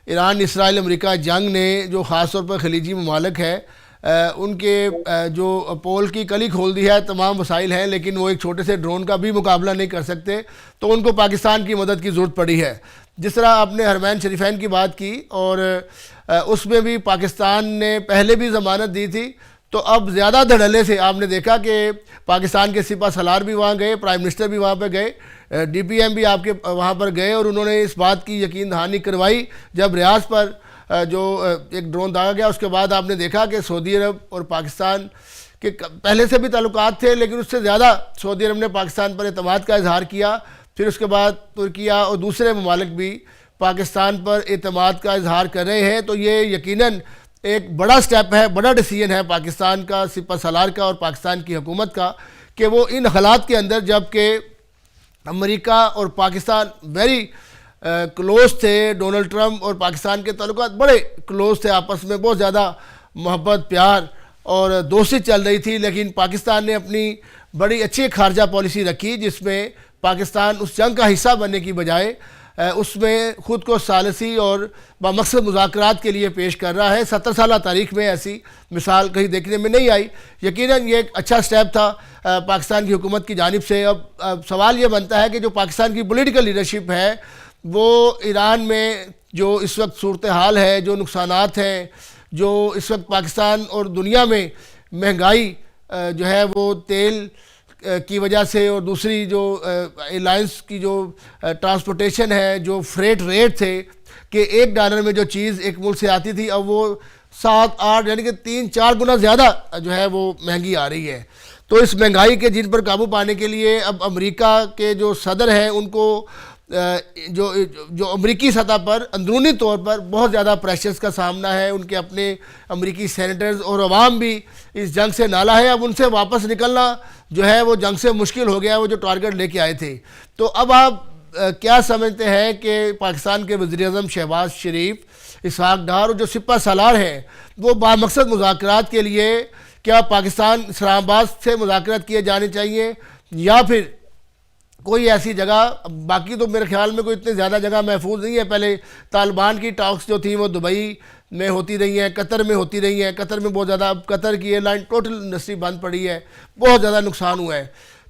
ایران اسرائیل امریکہ جنگ نے جو خاص طور پر خلیجی ممالک ہے ان کے جو پول کی کلی کھول دی ہے. تمام وسائل ہیں لیکن وہ ایک چھوٹے سے ڈرون کا بھی مقابلہ نہیں کر سکتے، تو ان کو پاکستان کی مدد کی ضرورت پڑی ہے. جس طرح آپ نے حرمین شریفین کی بات کی، اور اس میں بھی پاکستان نے پہلے بھی ضمانت دی تھی، تو اب زیادہ دھڑلے سے آپ نے دیکھا کہ پاکستان کے سپہ سالار بھی وہاں گئے، پرائم منسٹر بھی وہاں پہ گئے، DPM بھی آپ کے وہاں پر گئے، اور انہوں نے اس بات کی یقین دہانی کروائی جب ریاض پر جو ایک ڈرون داغا گیا. اس کے بعد آپ نے دیکھا کہ سعودی عرب اور پاکستان کے پہلے سے بھی تعلقات تھے، لیکن اس سے زیادہ سعودی عرب نے پاکستان پر اعتماد کا اظہار کیا. پھر اس کے بعد ترکیہ اور دوسرے ممالک بھی پاکستان پر اعتماد کا اظہار کر رہے ہیں. تو یہ یقیناً ایک بڑا سٹیپ ہے، بڑا ڈیسیژن ہے پاکستان کا سپہ سالار کا اور پاکستان کی حکومت کا، کہ وہ ان حالات کے اندر جب کہ امریکہ اور پاکستان ویری کلوز تھے، ڈونلڈ ٹرمپ اور پاکستان کے تعلقات بڑے کلوز تھے، آپس میں بہت زیادہ محبت پیار اور دوستی چل رہی تھی، لیکن پاکستان نے اپنی بڑی اچھی خارجہ پالیسی رکھی جس میں پاکستان اس جنگ کا حصہ بننے کی بجائے اس میں خود کو ثالثی اور بامقصد مذاکرات کے لیے پیش کر رہا ہے. 70 سالہ تاریخ میں ایسی مثال کہیں دیکھنے میں نہیں آئی. یقیناً یہ ایک اچھا سٹیپ تھا پاکستان کی حکومت کی جانب سے. اب سوال یہ بنتا ہے کہ جو پاکستان کی پولیٹیکل لیڈرشپ ہے وہ ایران میں جو اس وقت صورتحال ہے، جو نقصانات ہیں، جو اس وقت پاکستان اور دنیا میں مہنگائی جو ہے وہ تیل کی وجہ سے، اور دوسری جو ایئرلائنس کی جو ٹرانسپورٹیشن ہے، جو فریٹ ریٹ تھے کہ $1 میں جو چیز ایک ملک سے آتی تھی اب وہ 7-8 یعنی کہ 3-4 گنا زیادہ جو ہے وہ مہنگی آ رہی ہے. تو اس مہنگائی کے جن پر قابو پانے کے لیے اب امریکہ کے جو صدر ہیں ان کو جو امریکی سطح پر اندرونی طور پر بہت زیادہ پریشرز کا سامنا ہے. ان کے اپنے امریکی سینیٹرز اور عوام بھی اس جنگ سے نالا ہے. اب ان سے واپس نکلنا جو ہے وہ جنگ سے مشکل ہو گیا، وہ جو ٹارگٹ لے کے آئے تھے. تو اب آپ کیا سمجھتے ہیں کہ پاکستان کے وزیر اعظم شہباز شریف، اسحاق ڈار اور جو سپہ سالار ہیں وہ بامقصد مذاکرات کے لیے کیا پاکستان اسلام آباد سے مذاکرات کیے جانے چاہیے، یا پھر کوئی ایسی جگہ، باقی تو میرے خیال میں کوئی اتنی زیادہ جگہ محفوظ نہیں ہے. پہلے طالبان کی ٹاکس جو تھیں وہ دبئی میں ہوتی رہی ہیں، قطر میں ہوتی رہی ہیں. قطر میں بہت زیادہ، اب قطر کی ایئر لائن ٹوٹل انڈسٹری بند پڑی ہے، بہت زیادہ نقصان ہوا ہے.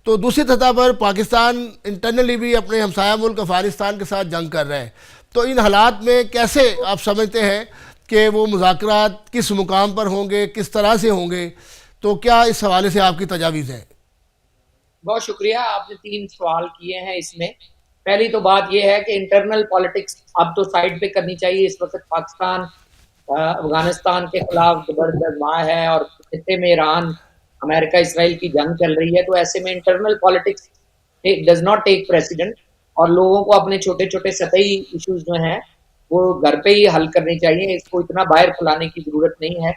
تو دوسری سطح پر پاکستان انٹرنلی بھی اپنے ہمسایہ ملک افغانستان کے ساتھ جنگ کر رہے ہیں. تو ان حالات میں کیسے آپ سمجھتے ہیں کہ وہ مذاکرات کس مقام پر ہوں گے، کس طرح سے ہوں گے؟ تو کیا اس حوالے سے آپ کی تجاویز ہیں؟ بہت شکریہ. آپ نے 3 سوال کیے ہیں اس میں. پہلی تو بات یہ ہے کہ انٹرنل پالیٹکس اب تو سائڈ پہ کرنی چاہیے. اس وقت پاکستان افغانستان کے خلاف زبردست ماہ ہے اور خطے میں ایران امریکہ اسرائیل کی جنگ چل رہی ہے، تو ایسے میں internal politics does not take president, اور لوگوں کو اپنے چھوٹے چھوٹے سطحی ایشوز جو ہیں وہ گھر پہ ہی حل کرنے چاہیے، اس کو اتنا باہر پھیلانے کی ضرورت نہیں ہے۔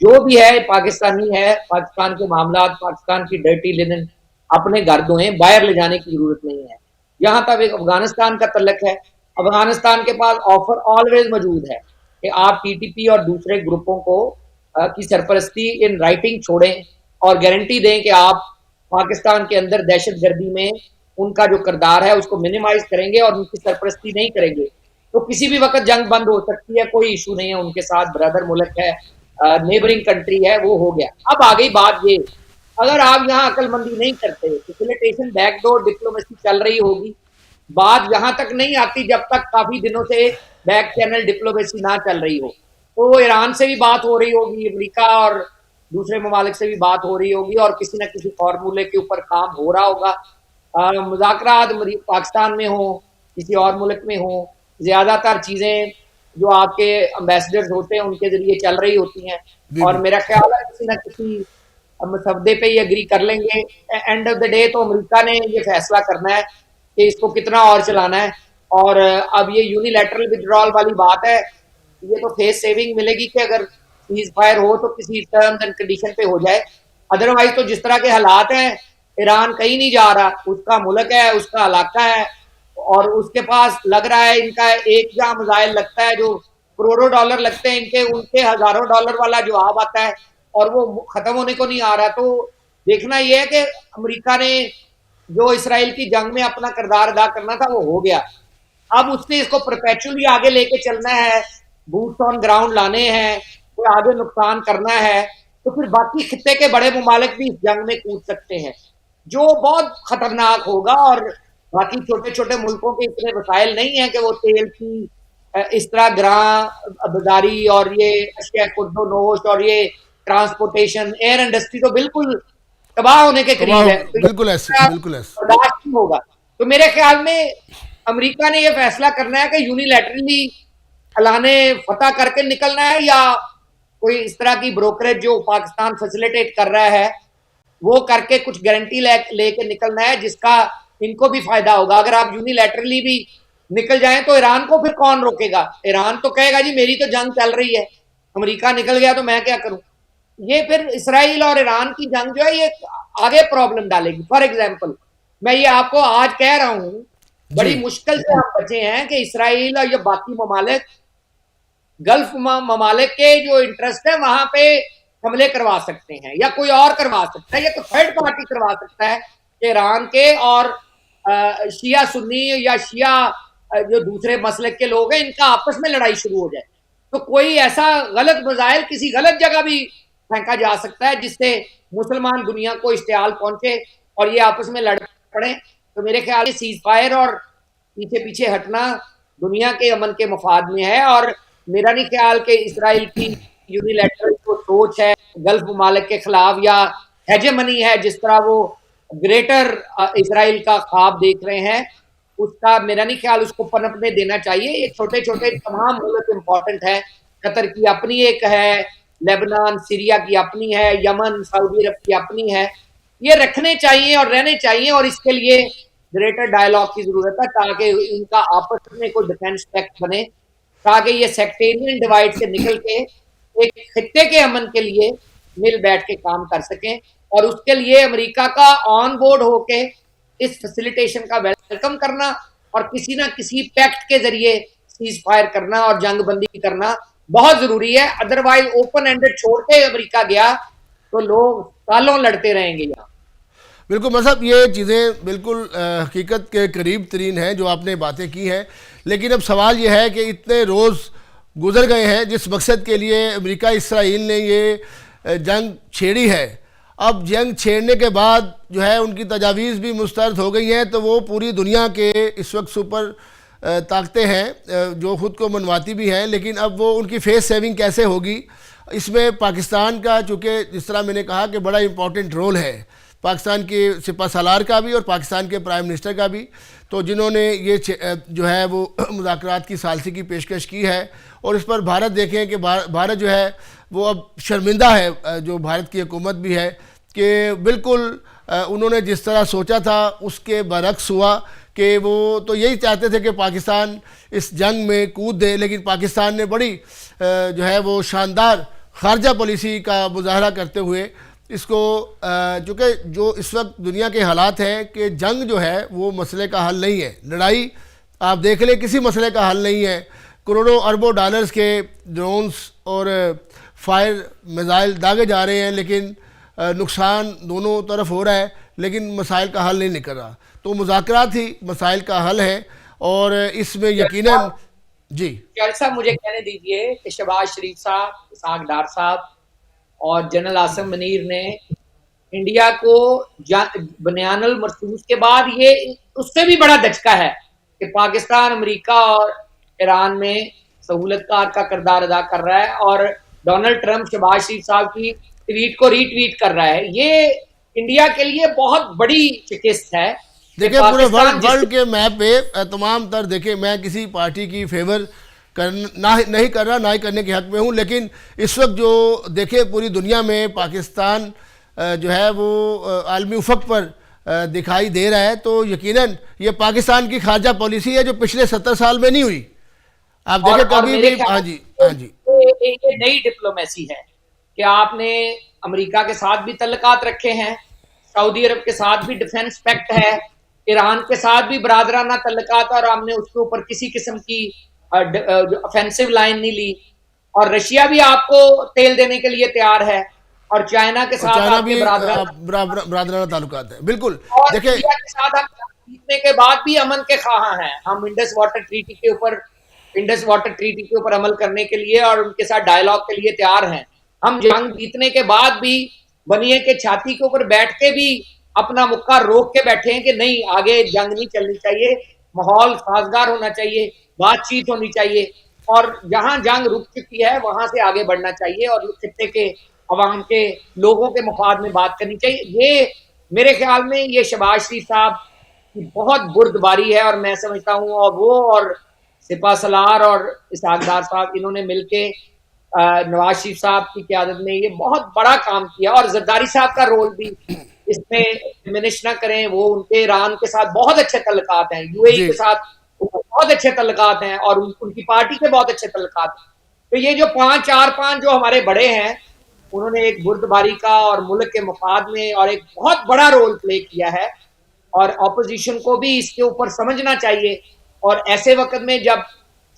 جو بھی ہے پاکستانی ہے، پاکستان کے معاملات، پاکستان کی ڈرٹی لینن اپنے گھر دھوئیں، باہر لے جانے کی ضرورت نہیں ہے۔ یہاں تک ایک افغانستان کا تعلق ہے، افغانستان کے پاس آفر آلویز موجود ہے کہ آپ ٹی ٹی پی اور دوسرے گروپوں کو کی سرپرستی ان رائٹنگ چھوڑیں اور گارنٹی دیں کہ آپ پاکستان کے اندر دہشت گردی میں ان کا جو کردار ہے اس کو منیمائز کریں گے اور ان کی سرپرستی نہیں کریں گے، تو کسی بھی وقت جنگ بند ہو سکتی ہے، کوئی ایشو نہیں ہے، ان کے ساتھ برادر ملک ہے، نیبرنگ کنٹری ہے، وہ ہو گیا۔ اب آگئی بات یہ، اگر آپ یہاں عقل مندی نہیں کرتے، فیسیلیٹیشن بیک ڈور ڈپلومیسی چل رہی ہوگی، بات یہاں تک نہیں آتی جب تک کافی دنوں سے بیک چینل ڈپلومیسی نہ چل رہی ہو، تو ایران سے بھی بات ہو رہی ہوگی، امریکہ اور دوسرے ممالک سے بھی بات ہو رہی ہوگی، اور کسی نہ کسی فارمولے کے اوپر کام ہو رہا ہوگا۔ مذاکرات پاکستان میں ہوں، کسی اور ملک میں ہوں، زیادہ تر چیزیں جو آپ کے امبیسڈرز ہوتے ہیں ان کے ذریعے چل رہی ہوتی ہیں، جی اور جی میرا خیال ہے کسی نہ کسی مسودے پہ ہی اگری کر لیں گے۔ اینڈ آف دا ڈے تو امریکہ نے یہ فیصلہ کرنا ہے کہ اس کو کتنا اور چلانا ہے، اور اب یہ یونیلیٹرل وڈرال والی بات ہے، یہ تو فیس سیونگ ملے گی کہ اگر سیز فائر ہو تو کسی ٹرمز اینڈ کنڈیشن پہ ہو جائے، ادروائز تو جس طرح کے حالات ہیں ایران کہیں نہیں جا رہا، اس کا ملک ہے، اس کا علاقہ ہے، اور اس کے پاس لگ رہا ہے ان کا ایک جہاں میزائل لگتا ہے جو کروڑوں ڈالر لگتے ہیں، ان کے ہزاروں ڈالر والا جواب آتا ہے اور وہ ختم ہونے کو نہیں آ رہا۔ تو دیکھنا یہ ہے کہ امریکہ نے جو اسرائیل کی جنگ میں اپنا کردار ادا کرنا تھا وہ ہو گیا، اب اس نے اس کو پرپیچولی آگے لے کے چلنا ہے، بوٹس آن گراؤنڈ لانے ہیں، کوئی آگے نقصان کرنا ہے، تو پھر باقی خطے کے بڑے ممالک بھی اس جنگ میں کود سکتے ہیں، جو بہت خطرناک ہوگا، اور باقی چھوٹے چھوٹے ملکوں کے اتنے وسائل نہیں ہیں کہ وہ تیل کی اس طرح گراں بازاری اور یہ اشیاء خرد و نوش اور یہ ٹرانسپورٹیشن ایئر انڈسٹری تو بالکل تباہ ہونے کے قریب ہے، تو بالکل ایسے، بالکل ایسے۔ برداشت نہیں ہوگا۔ تو میرے خیال میں امریکہ نے یہ فیصلہ کرنا ہے کہ یونیلیٹرلی اعلانے فتح کر کے نکلنا ہے، یا کوئی اس طرح کی بروکریج جو پاکستان فیسیلیٹیٹ کر رہا ہے وہ کر کے کچھ گارنٹی لے کے نکلنا ہے جس کا ان کو بھی فائدہ ہوگا۔ اگر آپ یونیلیٹرلی بھی نکل جائیں تو ایران کو پھر کون روکے گا؟ ایران تو کہے گا جی میری تو جنگ چل رہی ہے، امریکہ نکل گیا تو میں کیا کروں؟ یہ پھر اسرائیل اور ایران کی جنگ جو ہے یہ آگے پرابلم ڈالے گی۔ فار ایگزامپل میں یہ آپ کو آج کہہ رہا ہوں، بڑی مشکل سے ہم بچے ہیں کہ اسرائیل اور یہ باقی ممالک گلف ممالک کے جو انٹرسٹ ہے وہاں پہ حملے کروا سکتے ہیں، یا کوئی اور کروا سکتا ہے، یا تو تھرڈ پارٹی کروا سکتا ہے کہ ایران کے اور شیعہ سنی یا شیعہ جو دوسرے مسلک کے لوگ ہیں ان کا آپس میں لڑائی شروع ہو جائے، تو کوئی ایسا غلط میزائل کسی غلط جگہ بھی پھینکا جا سکتا ہے جس سے مسلمان دنیا کو اشتعال پہنچے اور یہ آپس میں لڑ پڑے۔ تو میرے خیال سے سیز فائر اور پیچھے پیچھے ہٹنا دنیا کے امن کے مفاد میں ہے، اور میرا نہیں خیال کہ اسرائیل کی یونیلیٹرل جو سوچ ہے گلف ممالک کے خلاف یا ہیجمنی ہے جس طرح وہ گریٹر اسرائیل کا خواب دیکھ رہے ہیں، اس کا میرا نہیں خیال اس کو پنپنے دینا چاہیے۔ یہ چھوٹے چھوٹے تمام ملک امپورٹنٹ ہے، قطر کی اپنی ایک ہے، لیبنان سیریا کی اپنی ہے، یمن سعودی عرب کی اپنی ہے، یہ رکھنے چاہیے اور رہنے چاہیے، اور اس کے لیے گریٹر ڈائلاگ کی ضرورت ہے تاکہ ان کا آپس میں کوئی ڈیفینس پیکٹ بنے، تاکہ یہ سیکٹیرین ڈیوائڈ سے نکل کے ایک خطے کے امن کے لیے مل بیٹھ کے کام کر سکیں، اور اس کے لیے امریکہ کا آن بورڈ ہو کے اس فیسیلیٹیشن کا ویلکم کرنا اور کسی نہ کسی پیکٹ کے ذریعے سیز فائر کرنا اور جنگ بندی کرنا بہت ضروری ہے، ادروائز اوپن اینڈڈ چھوڑ کے امریکہ گیا تو لوگ سالوں لڑتے رہیں گے یہاں۔ بالکل مصعب، یہ چیزیں بالکل حقیقت کے قریب ترین ہیں جو آپ نے باتیں کی ہیں، لیکن اب سوال یہ ہے کہ اتنے روز گزر گئے ہیں جس مقصد کے لیے امریکہ اسرائیل نے یہ جنگ چھیڑی ہے، اب جنگ چھیڑنے کے بعد جو ہے ان کی تجاویز بھی مسترد ہو گئی ہیں، تو وہ پوری دنیا کے اس وقت سپر طاقتیں ہیں جو خود کو منواتی بھی ہیں، لیکن اب وہ ان کی فیس سیونگ کیسے ہوگی؟ اس میں پاکستان کا چونکہ جس طرح میں نے کہا کہ بڑا امپورٹنٹ رول ہے، پاکستان کے سپہ سالار کا بھی اور پاکستان کے پرائم منسٹر کا بھی، تو جنہوں نے یہ جو ہے وہ مذاکرات کی ثالثی کی پیشکش کی ہے. اور اس پر بھارت دیکھیں کہ بھارت جو ہے وہ اب شرمندہ ہے، جو بھارت کی حکومت بھی ہے، کہ بالکل انہوں نے جس طرح سوچا تھا اس کے برعکس ہوا، کہ وہ تو یہی چاہتے تھے کہ پاکستان اس جنگ میں کود دے، لیکن پاکستان نے بڑی جو ہے وہ شاندار خارجہ پالیسی کا مظاہرہ کرتے ہوئے اس کو، چونکہ جو اس وقت دنیا کے حالات ہیں کہ جنگ جو ہے وہ مسئلے کا حل نہیں ہے، لڑائی آپ دیکھ لیں کسی مسئلے کا حل نہیں ہے. کروڑوں اربوں ڈالرز کے ڈرونز اور فائر میزائل داغے جا رہے ہیں، لیکن نقصان دونوں طرف ہو رہا ہے، لیکن مسائل کا حل نہیں نکل رہا. تو مذاکرات ہی مسائل کا حل ہے، اور اس میں یقیناً جی صاحب مجھے کہنے دیجئے کہ شہباز شریف صاحب، اسحاق ڈار صاحب اور جنرل عاصم منیر نے انڈیا کو بنیان المرصوص کے بعد یہ اس سے بھی بڑا دھچکا ہے کہ پاکستان امریکہ اور ایران میں سہولت کار کا کردار ادا کر رہا ہے، اور ڈونلڈ ٹرمپ شہباز شریف صاحب کی ٹویٹ کو ری ٹویٹ کر رہا ہے. یہ انڈیا کے لیے بہت بڑی شکست ہے. دیکھیں پورے ورلڈ کے میپ پہ تمام تر، دیکھیں میں کسی پارٹی کی فیور نہیں کر رہا، نہ ہی کرنے کے حق میں ہوں، لیکن اس وقت جو دیکھیں پوری دنیا میں پاکستان جو ہے وہ عالمی افق پر دکھائی دے رہا ہے، تو یقیناً یہ پاکستان کی خارجہ پالیسی ہے جو پچھلے 70 سال میں نہیں ہوئی. آپ دیکھیں کبھی بھی. ہاں جی یہ نئی ڈپلومیسی ہے کہ آپ نے امریکہ کے ساتھ بھی تعلقات رکھے ہیں، سعودی عرب کے ساتھ بھی ڈیفنس پیکٹ ہے، ایران کے ساتھ بھی برادرانہ تعلقات، اور ہم نے اس کے اوپر کسی قسم کی افینسو لائن نہیں لی، اور رشیا بھی آپ کو تیل دینے کے لیے تیار ہے، اور چائنا کے ساتھ آپ کے برادرانہ تعلقات ہیں. بالکل دیکھیں انڈیا کے ساتھ ہم جیتنے کے بعد بھی امن کے خواہاں ہیں. ہم انڈس واٹر ٹریٹی کے اوپر عمل کرنے کے لیے اور ان کے ساتھ ڈائیلاگ کے لیے تیار ہیں. ہم جنگ جیتنے کے بعد بھی بنیے کے چھاتی کے اوپر بیٹھ کے بھی اپنا مکہ روک کے بیٹھے ہیں کہ نہیں، آگے جنگ نہیں چلنی چاہیے، ماحول سازگار ہونا چاہیے، بات چیت ہونی چاہیے، اور جہاں جنگ رک چکی ہے وہاں سے آگے بڑھنا چاہیے، اور خطے کے عوام کے لوگوں کے مفاد میں بات کرنی چاہیے. یہ میرے خیال میں یہ شہباز شریف صاحب کی بہت بردباری ہے، اور میں سمجھتا ہوں اور وہ اور سپہ سالار اور اسحاق ڈار صاحب انہوں نے مل کے نواز شریف صاحب کی قیادت میں یہ بہت بڑا کام کیا. اور زرداری صاحب کا رول بھی اس میں ڈمینش نہ کریں، وہ ان کے ایران کے ساتھ بہت اچھے تعلقات ہیں، یو اے ای کے ساتھ بہت اچھے تعلقات ہیں، اور ان کی پارٹی کے بہت اچھے تعلقات ہیں. تو یہ جو 5 جو ہمارے بڑے ہیں انہوں نے ایک بردباری کا اور ملک کے مفاد میں اور ایک بہت بڑا رول پلے کیا ہے، اور اپوزیشن کو بھی اس کے اوپر سمجھنا چاہیے. اور ایسے وقت میں جب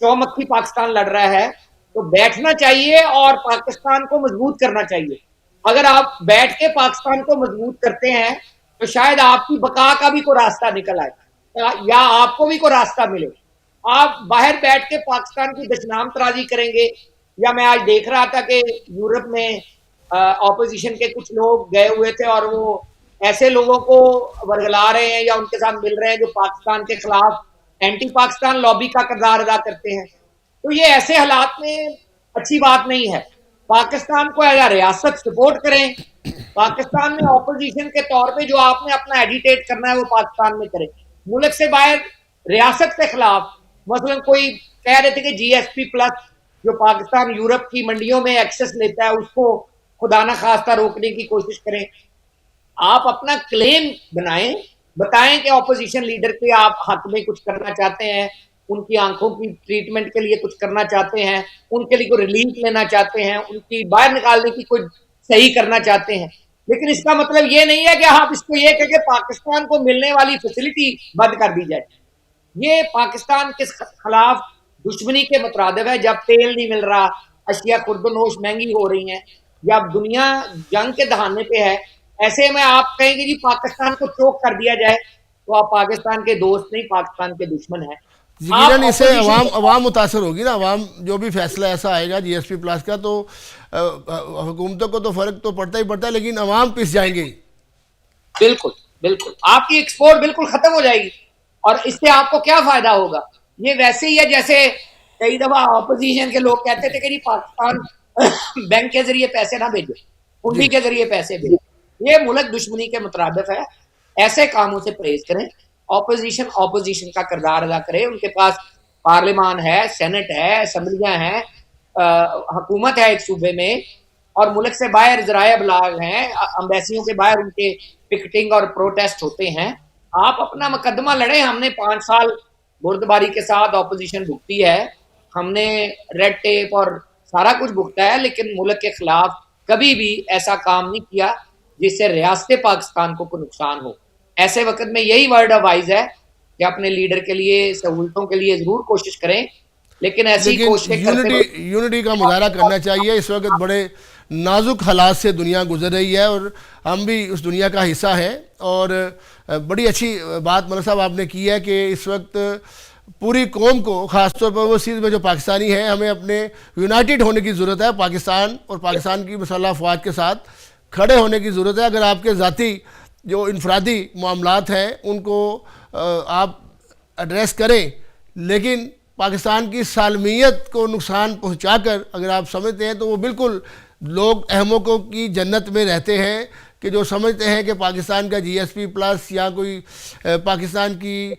چومکھی پاکستان لڑ رہا ہے تو بیٹھنا چاہیے اور پاکستان کو مضبوط کرنا چاہیے. اگر آپ بیٹھ کے پاکستان کو مضبوط کرتے ہیں تو شاید آپ کی بقا کا بھی کوئی راستہ نکل آئے، یا آپ کو بھی کوئی راستہ ملے. آپ باہر بیٹھ کے پاکستان کی دشنام ترازی کریں گے، یا میں آج دیکھ رہا تھا کہ یورپ میں اپوزیشن کے کچھ لوگ گئے ہوئے تھے اور وہ ایسے لوگوں کو ورگلا رہے ہیں یا ان کے ساتھ مل رہے ہیں جو پاکستان کے خلاف اینٹی پاکستان لابی کا کردار ادا کرتے ہیں. تو یہ ایسے حالات میں اچھی بات نہیں ہے. پاکستان کو ایز ریاست سپورٹ کریں، پاکستان میں اپوزیشن کے طور پہ جو آپ نے اپنا ایجیٹیٹ کرنا ہے وہ پاکستان میں کریں. ملک سے باہر ریاست کے خلاف مثلا کوئی کہہ رہے تھے کہ جی ایس پی پلس جو پاکستان یورپ کی منڈیوں میں ایکسس لیتا ہے اس کو خدا نہ خواستہ روکنے کی کوشش کریں. آپ اپنا کلیم بنائیں، بتائیں کہ اپوزیشن لیڈر کے آپ حق میں کچھ کرنا چاہتے ہیں، ان کی آنکھوں کی ٹریٹمنٹ کے لیے کچھ کرنا چاہتے ہیں، ان کے لیے کوئی ریلیف لینا چاہتے ہیں، ان کی باہر نکالنے کی کوئی صحیح کرنا چاہتے ہیں. لیکن اس کا مطلب یہ نہیں ہے کہ آپ اس کو یہ کہ پاکستان کو ملنے والی فیسلٹی بند کر دی جائے. یہ پاکستان کے خلاف دشمنی کے مترادف ہے. جب تیل نہیں مل رہا، اشیاء خرد و نوش مہنگی ہو رہی ہیں، جب دنیا جنگ کے دہانے پہ ہے، ایسے میں آپ کہیں گے جی پاکستان کو چوک کر دیا جائے تو آپ پاکستان کے دوست نہیں، پاکستان کے دشمن ہیں. یقیناً اس سے عوام متاثر ہوگی نا. عوام جو بھی فیصلہ ایسا آئے گا جی ایس پی پلس کا تو حکومتوں کو تو فرق تو پڑتا ہی پڑتا ہے، لیکن عوام پس جائیں گے. بالکل بالکل آپ کی ایکسپورٹ بالکل ختم ہو جائے گی، اور اس سے آپ کو کیا فائدہ ہوگا؟ یہ ویسے ہی ہے جیسے کئی دفعہ اپوزیشن کے لوگ کہتے تھے کہ جی پاکستان بینک کے ذریعے پیسے نہ بھیجے، کنڈی کے ذریعے پیسے بھیجے. یہ ملک دشمنی کے مترادف ہے. ایسے کاموں سے پرہیز کریں. اپوزیشن کا کردار ادا کرے. ان کے پاس پارلیمان ہے, سینٹ ہے, اسمبلیاں ہیں, حکومت ہے ایک صوبے میں, اور ملک سے باہر ذرائع ابلاغ ہیں, امبیسیوں کے باہر ان کے پکٹنگ اور پروٹیسٹ ہوتے ہیں. آپ اپنا مقدمہ لڑیں. ہم نے 5 سال بردباری کے ساتھ اپوزیشن بھگتی ہے, ہم نے ریڈ ٹیپ اور سارا کچھ بھگتا ہے, لیکن ملک کے خلاف کبھی بھی ایسا کام نہیں کیا جس سے ریاست پاکستان کو کوئی نقصان ہو. ایسے وقت میں یہی ورڈ آف وائز ہے کہ اپنے لیڈر کے لیے, سہولتوں کے لیے ضرور کوشش کریں, لیکن ایسی کوششیں کرتے یونٹی کا مظاہرہ کرنا چاہیے. اس وقت بڑے نازک حالات سے دنیا گزر رہی ہے اور ہم بھی اس دنیا کا حصہ ہیں. اور بڑی اچھی بات مولانا صاحب آپ نے کی ہے کہ اس وقت پوری قوم کو, خاص طور پر وہ چیز میں جو پاکستانی ہیں, ہمیں اپنے یونائٹڈ ہونے کی ضرورت ہے. پاکستان اور پاکستان کی مسلح افواج کے ساتھ کھڑے ہونے کی ضرورت ہے. اگر آپ کے ذاتی جو انفرادی معاملات ہیں ان کو آپ ایڈریس کریں, لیکن پاکستان کی سالمیت کو نقصان پہنچا کر اگر آپ سمجھتے ہیں تو وہ بالکل لوگ احمقوں کی جنت میں رہتے ہیں کہ جو سمجھتے ہیں کہ پاکستان کا جی ایس پی پلس یا کوئی پاکستان کی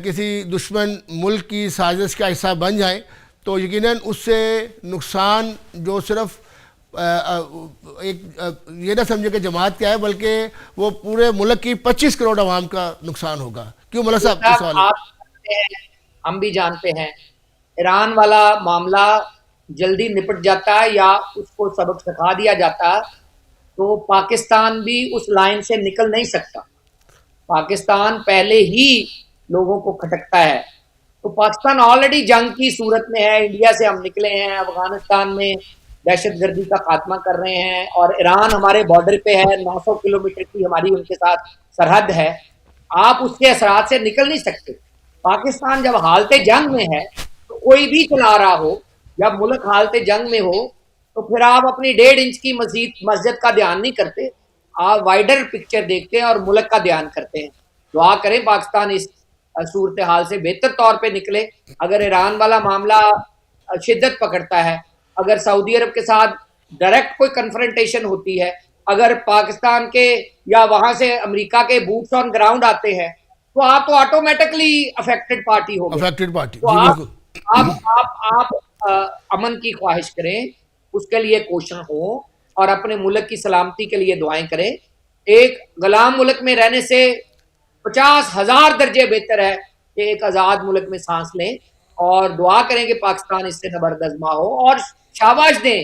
کسی دشمن ملک کی سازش کا حصہ بن جائیں تو یقیناً اس سے نقصان جو صرف ایک یہ نہ سمجھے کہ جماعت کیا ہے, بلکہ وہ پورے ملک کی 25 کروڑ عوام کا نقصان ہوگا. کیوں مولانا صاحب یہ سوال ہے؟ آپ جانتے ہیں, ہم بھی جانتے ہیں, ایران والا معاملہ جلدی نپٹ جاتا یا اس کو سبق سکھا دیا جاتا تو پاکستان بھی اس لائن سے نکل نہیں سکتا. پاکستان پہلے ہی لوگوں کو کھٹکتا ہے. تو پاکستان آلریڈی جنگ کی صورت میں ہے. انڈیا سے ہم نکلے ہیں, افغانستان میں دہشت گردی کا خاتمہ کر رہے ہیں, اور ایران ہمارے بارڈر پہ ہے, 900 کلومیٹر کی ہماری ان کے ساتھ سرحد ہے. آپ اس کے اثرات سے نکل نہیں سکتے. پاکستان جب حالت جنگ میں ہے تو کوئی بھی چلا رہا ہو, جب ملک حالت جنگ میں ہو تو پھر آپ اپنی 1.5 انچ کی مسجد کا دھیان نہیں کرتے, آپ وائڈر پکچر دیکھتے ہیں اور ملک کا دھیان کرتے ہیں. دعا کریں پاکستان اس صورتحال سے بہتر طور پہ نکلے. اگر ایران والا معاملہ شدت پکڑتا ہے, اگر سعودی عرب کے ساتھ ڈائریکٹ کوئی کنفرنٹیشن ہوتی ہے, اگر پاکستان کے یا وہاں سے امریکہ کے بوٹس آن گراؤنڈ آتے ہیں تو آپ تو آٹومیٹکلی افیکٹڈ پارٹی ہو گئے. افیکٹڈ پارٹی, تو جی بالکل. آپ امن کی خواہش کریں, اس کے لیے کوشاں ہوں, اور اپنے ملک کی سلامتی کے لیے دعائیں کریں. ایک غلام ملک میں رہنے سے 50,000 درجے بہتر ہے کہ ایک آزاد ملک میں سانس لیں, اور دعا کریں کہ پاکستان اس سے زبردست ہو, اور شاباش دیں.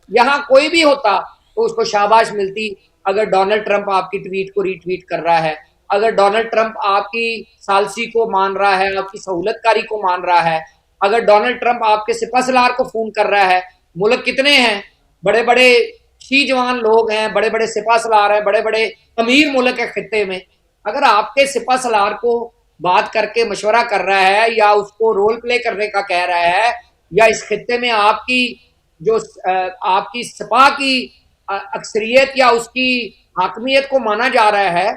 یہاں کوئی بھی ہوتا تو اس کو شاباش ملتی اگر ڈونلڈ ٹرمپ آپ کی ٹویٹ کو ری ٹویٹ کر رہا ہے, اگر ڈونلڈ ٹرمپ آپ کی ثالثی کو مان رہا ہے, آپ کی سہولت کاری کو مان رہا ہے, اگر ڈونلڈ ٹرمپ آپ کے سپہ سالار کو فون کر رہا ہے. ملک کتنے ہیں, بڑے بڑے شی جوان لوگ ہیں, بڑے بڑے سپہ سالار ہیں, بڑے بڑے امیر ملک ہے خطے میں. اگر آپ کے سپہ سالار کو بات کر کے مشورہ کر رہا ہے, یا اس کو رول پلے کرنے کا کہہ رہا ہے, یا اس خطے میں آپ کی جو آپ کی سپاہ کی اکثریت یا اس کی حاکمیت کو مانا جا رہا ہے,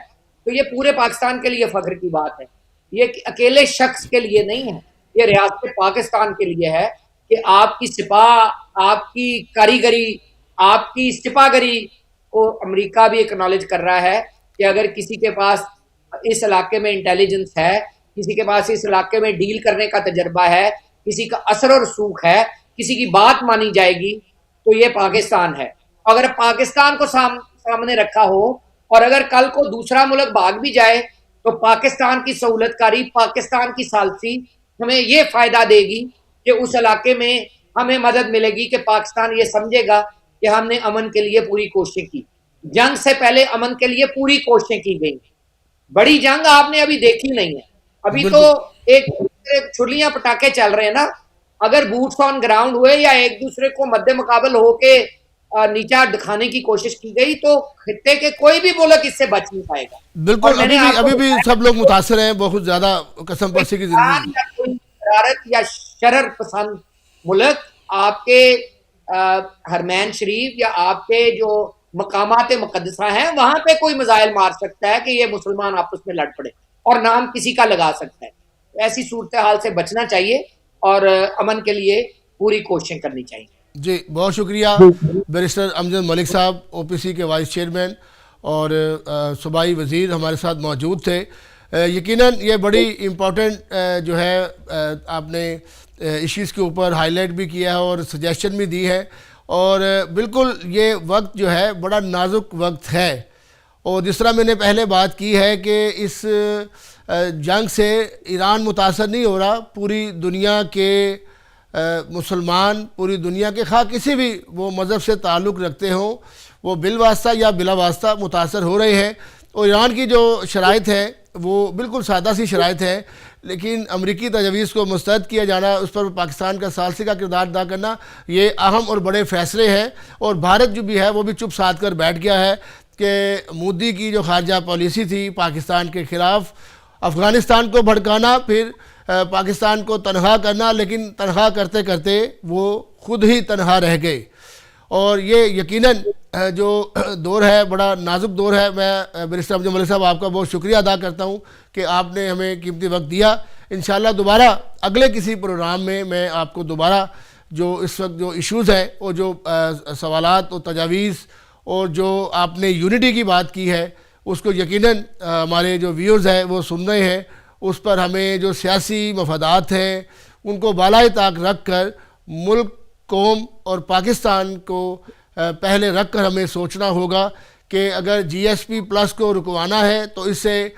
تو یہ پورے پاکستان کے لیے فخر کی بات ہے. یہ اکیلے شخص کے لیے نہیں ہے, یہ ریاست پاکستان کے لیے ہے کہ آپ کی سپاہ, آپ کی کاریگری, آپ کی سپاہ گری کو امریکہ بھی اکنالج کر رہا ہے کہ اگر کسی کے پاس اس علاقے میں انٹیلیجنس ہے, کسی کے پاس اس علاقے میں ڈیل کرنے کا تجربہ ہے, کسی کا اثر و رسوخ ہے, کسی کی بات مانی جائے گی, تو یہ پاکستان ہے. اگر پاکستان کو سامنے رکھا ہو, اور اگر کل کو دوسرا ملک بھاگ بھی جائے تو پاکستان کی سہولت کاری, پاکستان کی ثالثی ہمیں یہ فائدہ دے گی کہ اس علاقے میں ہمیں مدد ملے گی کہ پاکستان یہ سمجھے گا کہ ہم نے امن کے لیے پوری کوششیں کی. جنگ سے پہلے امن کے لیے پوری کوششیں کی گئی. بڑی جنگ آپ نے ابھی دیکھی نہیں ہے, ابھی تو ایک چھلیاں پٹاخے چل رہے ہیں نا. اگر بوٹس آن گراؤنڈ ہوئے یا ایک دوسرے کو مد مقابل ہو کے نیچا دکھانے کی کوشش کی گئی تو خطے کے کوئی بھی ملک اس سے بچ نہیں پائے گا. بالکل, ابھی بھی سب لوگ متاثر ہیں, بہت زیادہ قسم پرسی کی زندگی. کوئی حرارت یا شرر پسند ملک آپ کے حرمین شریف یا آپ کے جو مقامات مقدسہ ہیں وہاں پہ کوئی میزائل مار سکتا ہے کہ یہ مسلمان آپس میں لڑ پڑے, اور نام کسی کا لگا سکتا ہے. ایسی صورتحال سے بچنا چاہیے اور امن کے لیے پوری کوششیں کرنی چاہیے. جی بہت شکریہ بیرسٹر امجد ملک صاحب, او پی سی کے وائس چیئرمین, اور صوبائی وزیر ہمارے ساتھ موجود تھے. یقیناً یہ بڑی امپورٹنٹ جو ہے آپ نے ایشوز کے اوپر ہائی لائٹ بھی کیا ہے اور سجیشن بھی دی ہے, اور بالکل یہ وقت جو ہے بڑا نازک وقت ہے. اور جس طرح میں نے پہلے بات کی ہے کہ اس جنگ سے ایران متاثر نہیں ہو رہا, پوری دنیا کے مسلمان, پوری دنیا کے خواہ کسی بھی وہ مذہب سے تعلق رکھتے ہوں, وہ بالواسطہ یا بلا واسطہ متاثر ہو رہے ہیں. اور ایران کی جو شرائط ہے وہ بالکل سادہ سی شرائط ہے, لیکن امریکی تجاویز کو مسترد کیا جانا, اس پر پاکستان کا ثالثی کا کردار ادا کرنا, یہ اہم اور بڑے فیصلے ہیں. اور بھارت جو بھی ہے وہ بھی چپ سادھ کر بیٹھ گیا ہے کہ مودی کی جو خارجہ پالیسی تھی پاکستان کے خلاف, افغانستان کو بھڑکانا, پھر پاکستان کو تنہا کرنا, لیکن تنہا کرتے کرتے وہ خود ہی تنہا رہ گئے. اور یہ یقیناً جو دور ہے بڑا نازک دور ہے. میں بیرسٹر امجد ملک صاحب آپ کا بہت شکریہ ادا کرتا ہوں کہ آپ نے ہمیں قیمتی وقت دیا. انشاءاللہ دوبارہ اگلے کسی پروگرام میں آپ کو دوبارہ جو اس وقت جو ایشوز ہیں اور جو سوالات اور تجاویز اور جو آپ نے یونٹی کی بات کی ہے اس کو یقیناً ہمارے جو ویورز ہیں وہ سن رہے ہیں, اس پر ہمیں جو سیاسی مفادات ہیں ان کو بالائے طاق رکھ کر ملک, قوم اور پاکستان کو پہلے رکھ کر ہمیں سوچنا ہوگا کہ اگر جی ایس پی پلس کو رکوانا ہے تو اس سے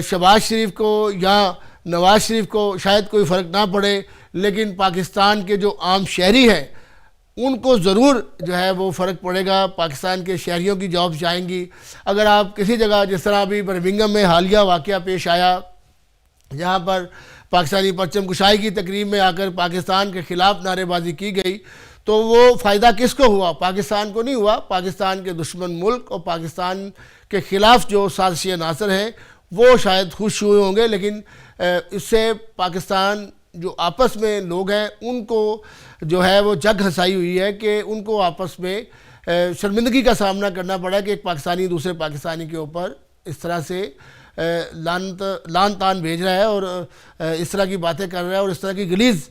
شہباز شریف کو یا نواز شریف کو شاید کوئی فرق نہ پڑے, لیکن پاکستان کے جو عام شہری ہیں ان کو ضرور جو ہے وہ فرق پڑے گا. پاکستان کے شہریوں کی جابس جائیں گی. اگر آپ کسی جگہ, جس طرح ابھی برمنگھم میں حالیہ واقعہ پیش آیا جہاں پر پاکستانی پرچم کشائی کی تقریب میں آ کر پاکستان کے خلاف نعرے بازی کی گئی, تو وہ فائدہ کس کو ہوا؟ پاکستان کو نہیں ہوا. پاکستان کے دشمن ملک اور پاکستان کے خلاف جو سازشی عناصر ہیں وہ شاید خوش ہوئے ہوں گے, لیکن اس سے پاکستان جو آپس میں لوگ ہیں ان کو جو ہے وہ جگ ہنسائی ہوئی ہے کہ ان کو آپس میں شرمندگی کا سامنا کرنا پڑا کہ ایک پاکستانی دوسرے پاکستانی کے اوپر اس طرح سے لان تان بھیج رہا ہے اور اس طرح کی باتیں کر رہا ہے اور اس طرح کی غلیظ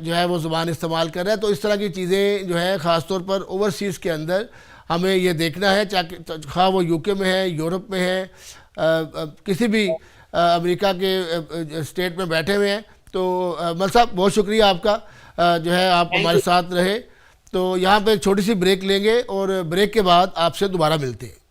جو ہے وہ زبان استعمال کر رہا ہے. تو اس طرح کی چیزیں جو ہے خاص طور پر اوورسیز کے اندر ہمیں یہ دیکھنا ہے, چاہے خواہ وہ یو کے میں ہے, یورپ میں ہے, کسی بھی امریکہ کے اسٹیٹ میں بیٹھے ہوئے ہیں. تو مل صاحب بہت شکریہ آپ کا جو ہے آپ ہمارے ساتھ رہے. تو یہاں پہ ایک چھوٹی سی بریک لیں گے اور بریک کے بعد آپ سے دوبارہ ملتے ہیں.